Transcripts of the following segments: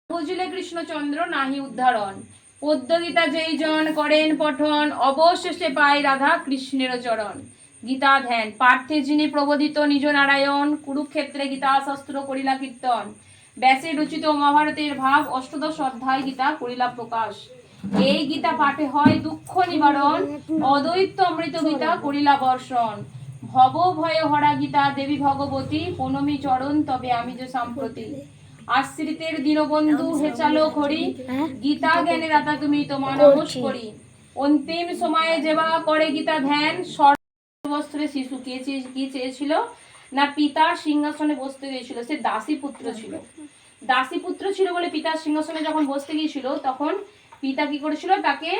বুঝলে কৃষ্ণচন্দ্র নাহি উদ্ধারণ, পদ্মগীতা যেই জন করেন পঠন, অবশেষে পায় রাধা কৃষ্ণের চরণ। গীতা ধ্যান পার্থে যিনি প্রবোধিত নিজ নারায়ণ, কুরুক্ষেত্রে গীতা শাস্ত্র করিলা কীর্তন। ব্যাসে রচিত মহাভারতের ভাব, অষ্টাদশ অধ্যায় গীতা করিলা প্রকাশ। এই গীতা পাঠে হয় দুঃখ নিবারণ, অদ্বৈত অমৃত গীতা করিলা বর্ষণ। ভব ভয় হরা গীতা দেবী ভগবতী, প্রণমী চরণ তবে আমি যে সাম্প্রতি। আশ্রিতের দীনবন্ধু হে চালক হরি, গীতা জ্ঞানে দাতা তুমি তোমার নমস্ করি। অন্তিম সময়ে যেবা করে গীতা ধ্যান, বস্ত্রে শিশু কি চেয়েছিল না পিতার সিংহাসনে বসতে গিয়েছিল। সে দাসী পুত্র ছিল, দাসী পুত্র ছিল বলে পিতার সিংহাসনে যখন বসতে গিয়েছিল তখন পিতা কি করেছিল, তাকে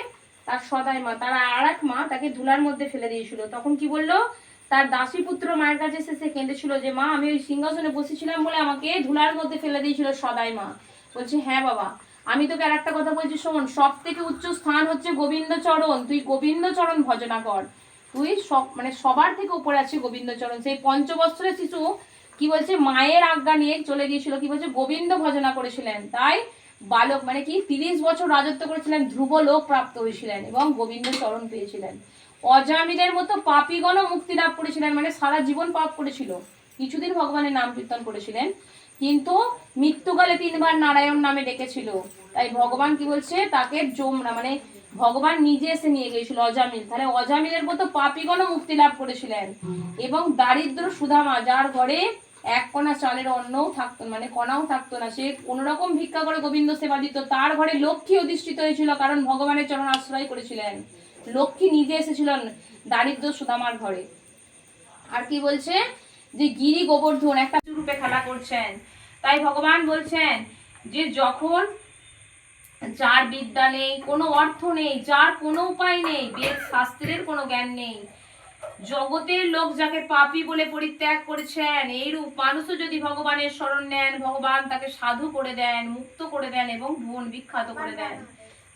তার সদাই মা, তার আর এক মা তাকে ধুলার মধ্যে ফেলে দিয়েছিল। তখন কি বললো, তার দাসী পুত্র মায়ের কাছে এসে সে কেঁদেছিল যে মা আমি ওই সিংহাসনে বসেছিলাম বলে আমাকে ধুলার মধ্যে ফেলে দিয়েছিল সদাই মা। বলছে হ্যাঁ বাবা, আমি তোকে আর একটা কথা বলছি শোন, সব থেকে উচ্চ স্থান হচ্ছে গোবিন্দ চরণ, তুই গোবিন্দ চরণ ভজনা কর। তুই সব মানে সবার থেকে উপরে আছে গোবিন্দ চরণ। সেই পঞ্চবৎসরের শিশু কি বলছে, মায়ের আজ্ঞা নিয়ে চলে গিয়েছিল, কি বলছে গোবিন্দ ভজনা করেছিলেন, তাই বালক মানে কি 30 বছর রাজত্ব করেছিলেন, ধ্রুব লোক প্রাপ্ত হয়েছিলেন এবং গোবিন্দ চরণ পেয়েছিলেন। অজামিলের মতো পাপীগণও মুক্তি লাভ করেছিলেন, মানে সারা জীবন পাপ করেছিল, কিছুদিন ভগবানের নাম কীর্তন করেছিলেন, কিন্তু মৃত্যুকালে 3 বার নারায়ণ নামে ডেকেছিল। তাই ভগবান কি বলছে, তাকে যমরা মানে ভগবান নিজে এসে নিয়ে গিয়েছিল অজামিল। তাহলে অজামিলের মতো পাপীগণও মুক্তি লাভ করেছিলেন। এবং দারিদ্র সুদামা, যার ঘরে এক কণা চালের অন্নও থাকতো মানে কণাও থাকতো না, সে কোনো রকম ভিক্ষা করে গোবিন্দ সেবা দিত, তার ঘরে লক্ষ্মী অধিষ্ঠিত হয়েছিল, কারণ ভগবানের চরণ আশ্রয় করেছিলেন। লক্ষ্মী নিজে এসেছিলেন দারিদ্র সুদামার ঘরে। আর কি বলছে যে গিরি গোবর্ধন একটা রূপে খেলা করছেন। তাই ভগবান বলছেন যে যখন যার বিদ্যা নেই, কোনো অর্থ নেই, যার কোনো উপায় নেই, বেদ শাস্ত্রের কোনো জ্ঞান নেই, জগতের লোক যাকে পাপী বলে পরিত্যাগ করেছেন, এইরূপ মানুষও যদি ভগবানের শরণ নেন, ভগবান তাকে সাধু করে দেন, মুক্ত করে দেন এবং ভুবন বিখ্যাত করে দেন।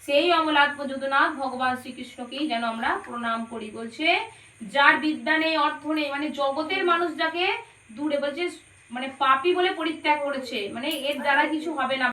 সেই অমলাত্ম যদুনাথ ভগবান শ্রীকৃষ্ণকেই যেন আমরা প্রণাম করি। বলছে যার বিদ্যা নেই, অর্থ নেই, মানে জগতের মানুষ যাকে দূরে বলছে মানে পাপী বলে পরিত্যাগ করেছে, মানে এর দ্বারা কিছু হবে না।